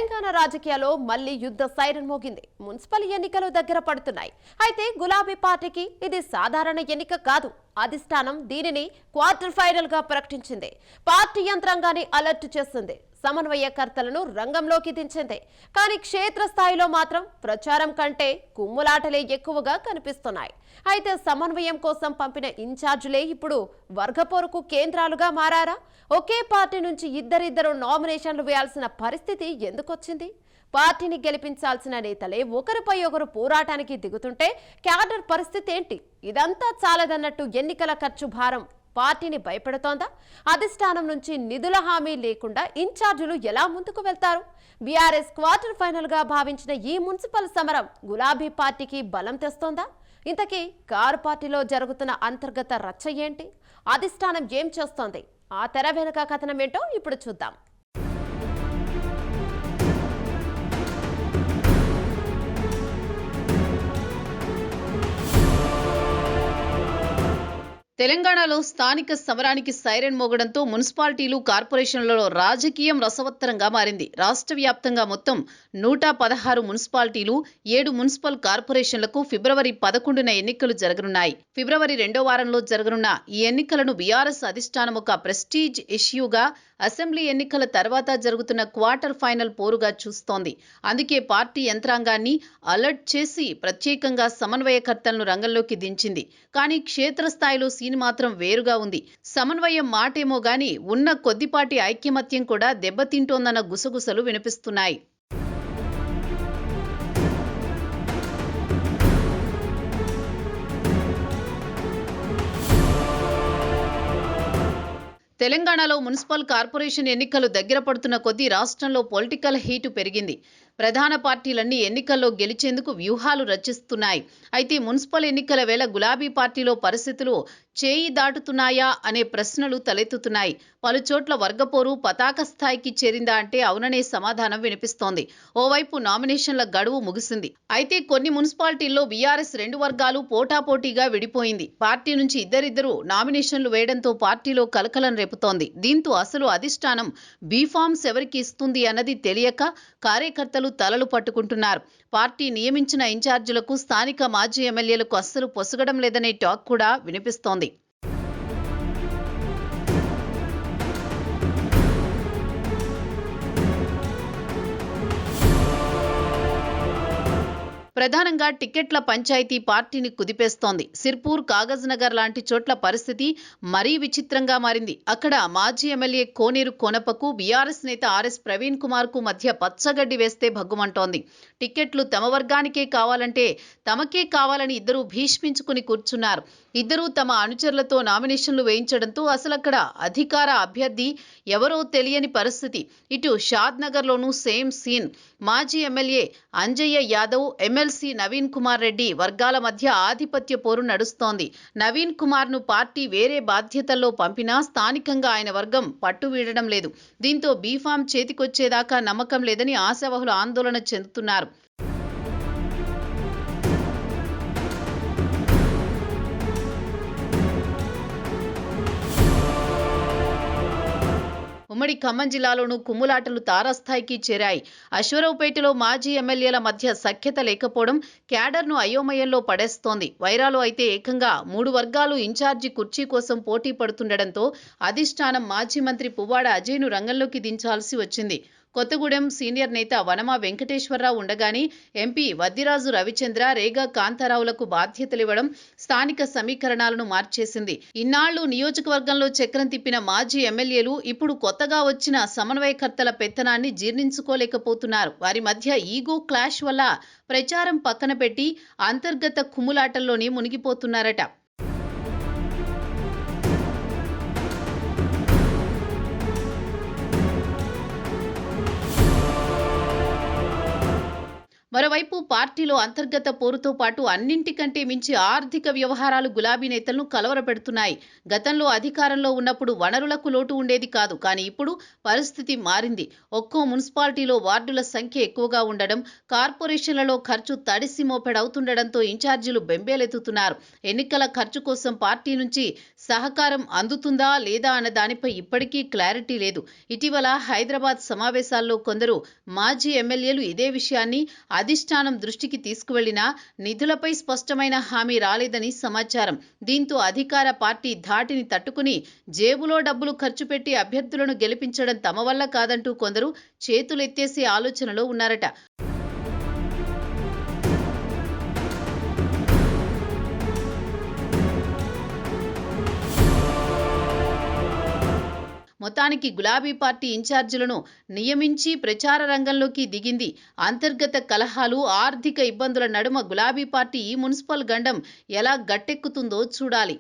తెలంగాణ రాజకీయాల్లో మళ్లీ యుద్ధ సైరన్ మోగింది. మున్సిపల్ ఎన్నికలు దగ్గర పడుతున్నాయి. అయితే గులాబీ పార్టీకి ఇది సాధారణ ఎన్నిక కాదు. అధిష్టానం దీనిని క్వార్టర్ ఫైనల్ గా ప్రకటించింది. పార్టీ యంత్రాంగాన్ని అలర్ట్ చేస్తుంది. సమన్వయకర్తలను రంగంలోకి దించింది. కానీ క్షేత్రస్థాయిలో మాత్రం ప్రచారం కంటే కుమ్ములాటలే ఎక్కువగా కనిపిస్తున్నాయి. అయితే సమన్వయం కోసం పంపిన ఇన్ఛార్జులే ఇప్పుడు వర్గపోరుకు కేంద్రాలుగా మారారా? ఒకే పార్టీ నుంచి ఇద్దరిద్దరు నామినేషన్లు వేయాల్సిన పరిస్థితి ఎందుకొచ్చింది? పార్టీని గెలిపించాల్సిన నేతలే ఒకరిపై ఒకరు పోరాటానికి దిగుతుంటే క్యాడర్ పరిస్థితి ఏంటి? ఇదంతా చాలదన్నట్టు ఎన్నికల ఖర్చు భారం పార్టీని భయపెడుతోందా? అధిష్టానం నుంచి నిధుల హామీ లేకుండా ఇన్ఛార్జీలు ఎలా ముందుకు వెళ్తారు? బీఆర్ఎస్ క్వార్టర్ ఫైనల్ గా భావించిన ఈ మున్సిపల్ సమరం గులాబీ పార్టీకి బలం తెస్తోందా? ఇంతకీ కారు పార్టీలో జరుగుతున్న అంతర్గత రచ్చ ఏంటి? అధిష్టానం ఏం చేస్తోంది? ఆ తెర వెనుక కథనం ఏంటో ఇప్పుడు చూద్దాం. తెలంగాణలో స్థానిక సమరానికి సైరన్ మోగడంతో మున్సిపాలిటీలు, కార్పొరేషన్లలో రాజకీయం రసవత్తరంగా మారింది. రాష్ట్ర వ్యాప్తంగా మొత్తం 116 మున్సిపాలిటీలు, 7 మున్సిపల్ కార్పొరేషన్లకు ఫిబ్రవరి 11న ఎన్నికలు జరగనున్నాయి. ఫిబ్రవరి 2వ వారంలో జరగనున్న ఈ ఎన్నికలను బీఆర్ఎస్ అధిష్టానం ఒక ప్రెస్టీజ్ ఇష్యూగా, అసెంబ్లీ ఎన్నికల తర్వాత జరుగుతున్న క్వార్టర్ ఫైనల్ పోరుగా చూస్తోంది. అందుకే పార్టీ యంత్రాంగాన్ని అలర్ట్ చేసి ప్రత్యేకంగా సమన్వయకర్తలను రంగంలోకి దించింది. కానీ క్షేత్రస్థాయిలో సీన్ మాత్రం వేరుగా ఉంది. సమన్వయం మాటేమో గాని ఉన్న కొద్దిపాటి ఐక్యమత్యం కూడా దెబ్బతింటోందన్న గుసగుసలు వినిపిస్తున్నాయి. తెలంగాణలో మున్సిపల్ కార్పొరేషన్ ఎన్నికలు దగ్గర పడుతున్న కొద్దీ రాష్ట్రంలో పొలిటికల్ హీటు పెరిగింది. ప్రధాన పార్టీలన్నీ ఎన్నికల్లో గెలిచేందుకు వ్యూహాలు రచిస్తున్నాయి. అయితే మున్సిపల్ ఎన్నికల వేళ గులాబీ పార్టీలో పరిస్థితులు చేయి దాటుతున్నాయా అనే ప్రశ్నలు తలెత్తుతున్నాయి. పలుచోట్ల వర్గపోరు పతాక స్థాయికి చేరిందా అంటే అవుననే సమాధానం వినిపిస్తోంది. ఓవైపు నామినేషన్ల గడువు ముగిసింది. అయితే కొన్ని మున్సిపాలిటీల్లో బీఆర్ఎస్ 2 వర్గాలు పోటాపోటీగా విడిపోయింది. పార్టీ నుంచి ఇద్దరిద్దరు నామినేషన్లు వేయడంతో పార్టీలో కలకలం రేపుతోంది. దీంతో అసలు అధిష్టానం బీఫామ్స్ ఎవరికి ఇస్తుంది అన్నది తెలియక కార్యకర్తలు తలలు పట్టుకుంటున్నారు. పార్టీ నియమించిన ఇన్ఛార్జీలకు స్థానిక మాజీ ఎమ్మెల్యేలకు అస్సలు పొసగడం లేదనే టాక్ కూడా వినిపిస్తోంది. ప్రధానంగా టికెట్ల పంచాయతీ పార్టీని కుదిపేస్తోంది. సిర్పూర్, కాగజ్ నగర్ లాంటి చోట్ల పరిస్థితి మరీ విచిత్రంగా మారింది. అక్కడ మాజీ ఎమ్మెల్యే కోనేరు కోనప్పకు బీఆర్ఎస్ నేత ఆర్ఎస్ ప్రవీణ్ కుమార్ కు మధ్య పచ్చగడ్డి వేస్తే భగ్గుమంటోంది. టికెట్లు తమ వర్గానికే కావాలంటే తమకే కావాలని ఇద్దరూ భీష్మించుకుని కూర్చున్నారు. ఇద్దరూ తమ అనుచరులతో నామినేషన్లు వేయించడంతో అసలక్కడ అధికార అభ్యర్థి ఎవరో తెలియని పరిస్థితి. ఇటు షాద్ నగర్లోనూ సేమ్ సీన్. మాజీ ఎమ్మెల్యే అంజయ్య యాదవ్, ఎమ్మెల్సీ నవీన్ కుమార్ రెడ్డి వర్గాల మధ్య ఆధిపత్య పోరు నడుస్తోంది. నవీన్ కుమార్ ను పార్టీ వేరే బాధ్యతల్లో పంపినా స్థానికంగా ఆయన వర్గం పట్టు వీడడం లేదు. దీంతో బీఫామ్ చేతికొచ్చేదాకా నమ్మకం లేదని ఆశావహులు ఆందోళన చెందుతున్నారు. ఉమ్మడి ఖమ్మం జిల్లాలోనూ కుమ్ములాటలు తారాస్థాయికి చేరాయి. అశ్వరావుపేటలో మాజీ ఎమ్మెల్యేల మధ్య సఖ్యత లేకపోవడం క్యాడర్ను అయోమయంలో పడేస్తోంది. వైరాలో అయితే ఏకంగా 3 వర్గాలు ఇన్ఛార్జి కుర్చీ కోసం పోటీ పడుతుండటంతో అధిష్టానం మాజీ మంత్రి పువ్వాడ అజయ్ను రంగంలోకి దించాల్సి వచ్చింది. కొత్తగూడెం సీనియర్ నేత వనమా వెంకటేశ్వరరావు ఉండగానే ఎంపీ వద్దిరాజు రవిచంద్ర, రేగా కాంతారావులకు బాధ్యతలివ్వడం స్థానిక సమీకరణాలను మార్చేసింది. ఇన్నాళ్లు నియోజకవర్గంలో చక్రం తిప్పిన మాజీ ఎమ్మెల్యేలు ఇప్పుడు కొత్తగా వచ్చిన సమన్వయకర్తల పెత్తనాన్ని జీర్ణించుకోలేకపోతున్నారు. వారి మధ్య ఈగో క్లాష్ వల్ల ప్రచారం పక్కన పెట్టి అంతర్గత కుమ్ములాటల్లోనే మునిగిపోతున్నారట. మరోవైపు పార్టీలో అంతర్గత పోరుతో పాటు అన్నింటికంటే మించి ఆర్థిక వ్యవహారాలు గులాబీ నేతలను కలవరపెడుతున్నాయి. గతంలో అధికారంలో ఉన్నప్పుడు వనరులకు లోటు ఉండేది కాదు. కానీ ఇప్పుడు పరిస్థితి మారింది. ఒక్కో మున్సిపాలిటీలో వార్డుల సంఖ్య ఎక్కువగా ఉండడం, కార్పొరేషన్లలో ఖర్చు తడిసి మోపెడవుతుండడంతో ఇన్ఛార్జీలు బెంబేలెత్తుతున్నారు. ఎన్నికల ఖర్చు కోసం పార్టీ నుంచి సహకారం అందుతుందా లేదా అన్న దానిపై ఇప్పటికీ క్లారిటీ లేదు. ఇటీవల హైదరాబాద్ సమావేశాల్లో కొందరు మాజీ ఎమ్మెల్యేలు ఇదే విషయాన్ని అధిష్టానం దృష్టికి తీసుకువెళ్లినా నిధులపై స్పష్టమైన హామీ రాలేదని సమాచారం. దీంతో అధికార పార్టీ ధాటిని తట్టుకుని జేబులో డబ్బులు ఖర్చు పెట్టి అభ్యర్థులను గెలిపించడం తమ వల్ల కాదంటూ కొందరు చేతులెత్తేసే ఆలోచనలో ఉన్నారట. మొత్తానికి గులాబీ పార్టీ ఇన్ఛార్జీలను నియమించి ప్రచార రంగంలోకి దిగింది. అంతర్గత కలహాలు, ఆర్థిక ఇబ్బందుల నడుమ గులాబీ పార్టీ ఈ మున్సిపల్ గండం ఎలా గట్టెక్కుతుందో చూడాలి.